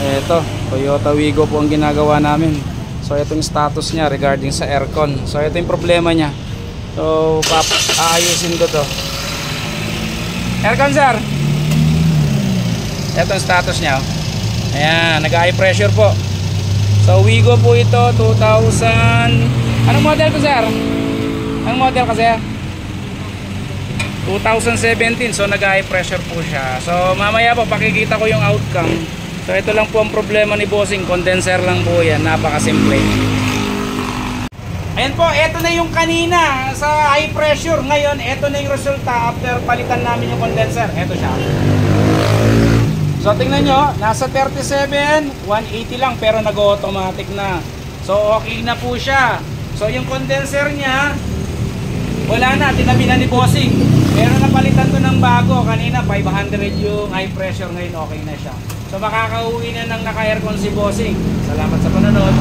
Eto, Toyota Wigo po ang ginagawa namin. So ito yung status niya regarding sa aircon. So ito yung problema niya. So aayusin ko to. Aircon sir. Ito yung status niya. Ayan, nag-high pressure po. So Wigo po ito 2000. Anong model ko sir? Anong model kasi? 2017. So nag-high pressure po siya. So mamaya po pakikita ko yung outcome. So ito lang po ang problema ni bossing, condenser lang po yan, napakasimple. Ayan po, ito na yung kanina sa high pressure. Ngayon, ito na yung resulta after palitan namin yung condenser. Ito siya. So tingnan nyo, nasa 37, 180 lang pero nag-automatic na. So okay na po siya. So yung condenser niya, wala na, tinabi na ni bossing. Pero napalitan to ng bago. Kanina 500 yung high pressure, ngayon okay na siya. So makakauwi na ng naka-aircon si bossing. Salamat sa panonood.